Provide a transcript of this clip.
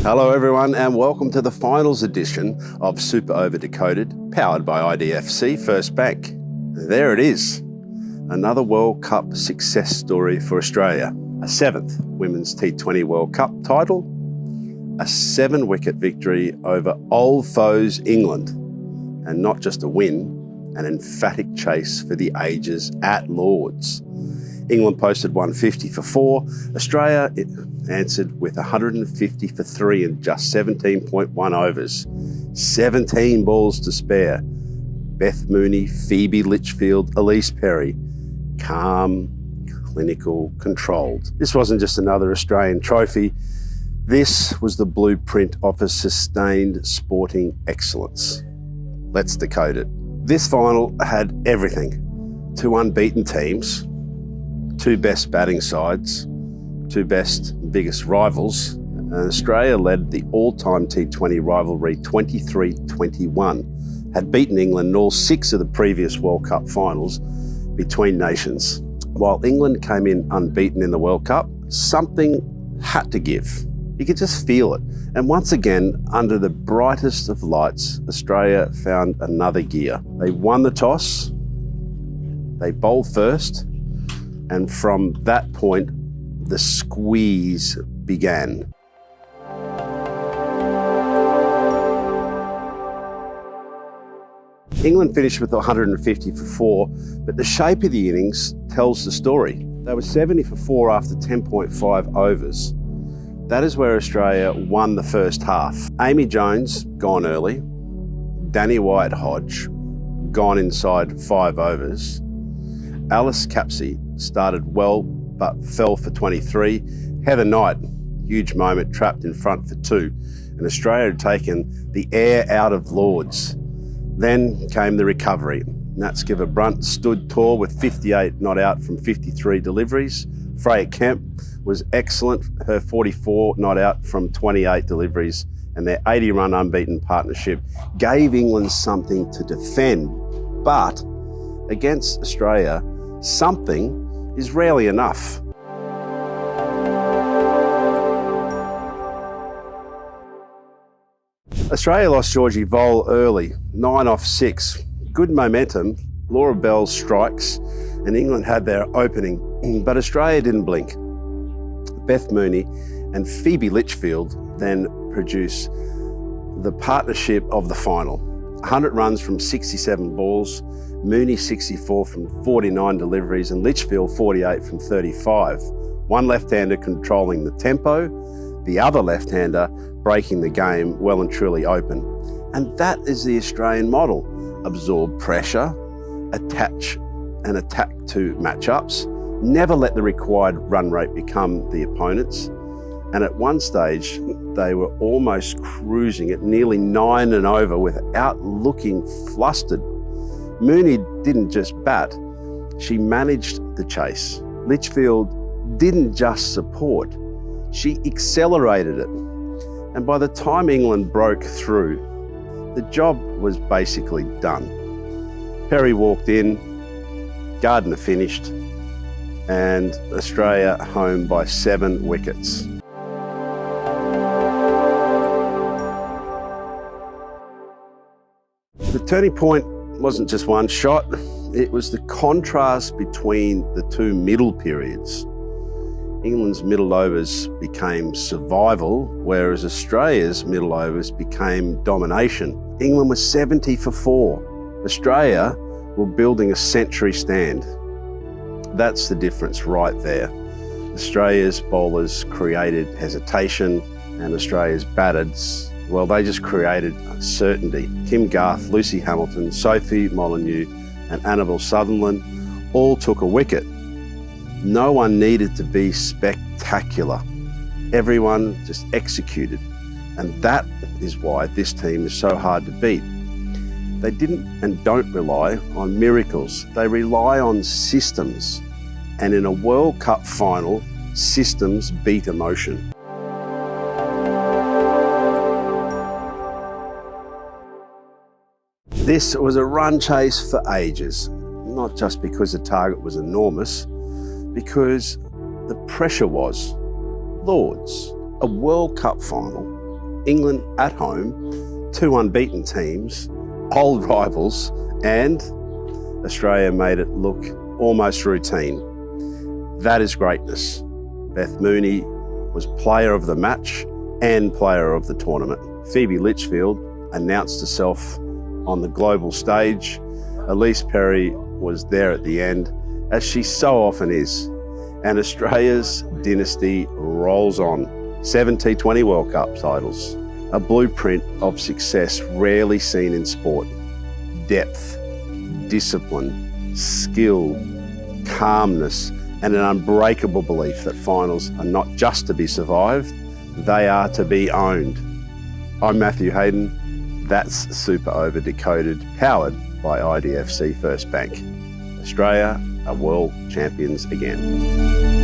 Hello everyone and welcome to the finals edition of Super Over Decoded, powered by IDFC FIRST Bank. There it is, another World Cup success story for Australia. A 7th Women's T20 World Cup title, a 7-wicket victory over old foes England, and not just a win, an emphatic chase for the ages at Lord's. England posted 150 for 4, Australia answered with 150 for 3 in just 17.1 overs. 17 balls to spare. Beth Mooney, Phoebe Litchfield, Elise Perry. Calm, clinical, controlled. This wasn't just another Australian trophy. This was the blueprint of a sustained sporting excellence. Let's decode it. This final had everything. 2 unbeaten teams, 2 best batting sides, 2 best and biggest rivals, and Australia led the all-time T20 rivalry 23-21, had beaten England in all 6 of the previous World Cup finals between nations. While England came in unbeaten in the World Cup, something had to give. You could just feel it. And once again, under the brightest of lights, Australia found another gear. They won the toss, they bowled first, and from that point, the squeeze began. England finished with 150 for 4, but the shape of the innings tells the story. They were 70 for 4 after 10.5 overs. That is where Australia won the first half. Amy Jones, gone early. Danny Wyatt-Hodge, gone inside 5 overs. Alice Capsey started well, but fell for 23. Heather Knight, huge moment, trapped in front for 2. And Australia had taken the air out of Lord's. Then came the recovery. Nat Skiver-Brunt stood tall with 58 not out from 53 deliveries. Freya Kemp was excellent, her 44 not out from 28 deliveries, and their 80-run unbeaten partnership gave England something to defend. But against Australia, something is rarely enough. Australia lost Georgie Vole early, 9 off 6. Good momentum, Laura Bell strikes, and England had their opening, but Australia didn't blink. Beth Mooney and Phoebe Litchfield then produce the partnership of the final. 100 runs from 67 balls, Mooney 64 from 49 deliveries, and Litchfield 48 from 35. One left-hander controlling the tempo, the other left-hander breaking the game well and truly open. And that is the Australian model. Absorb pressure, attach and attack to matchups, never let the required run rate become the opponents. And at one stage, they were almost cruising at nearly 9 and over without looking flustered. Mooney didn't just bat, she managed the chase. Litchfield didn't just support, she accelerated it. And by the time England broke through, the job was basically done. Perry walked in, Gardner finished, and Australia home by 7 wickets. The turning point wasn't just one shot, it was the contrast between the 2 middle periods. England's middle overs became survival, whereas Australia's middle overs became domination. England was 70 for 4. Australia were building a century stand. That's the difference right there. Australia's bowlers created hesitation, and Australia's batters, well, they just created certainty. Kim Garth, Lucy Hamilton, Sophie Molyneux, and Annabel Sutherland all took a wicket. No one needed to be spectacular. Everyone just executed. And that is why this team is so hard to beat. They didn't and don't rely on miracles. They rely on systems. And in a World Cup final, systems beat emotion. This was a run chase for ages, not just because the target was enormous, because the pressure was. Lord's, a World Cup final, England at home, 2 unbeaten teams, old rivals, and Australia made it look almost routine. That is greatness. Beth Mooney was player of the match and player of the tournament. Phoebe Litchfield announced herself on the global stage. Elise Perry was there at the end, as she so often is. And Australia's dynasty rolls on. 7 T20 World Cup titles, a blueprint of success rarely seen in sport. Depth, discipline, skill, calmness, and an unbreakable belief that finals are not just to be survived, they are to be owned. I'm Matthew Hayden. That's Super Over Decoded, powered by IDFC FIRST Bank. Australia are world champions again.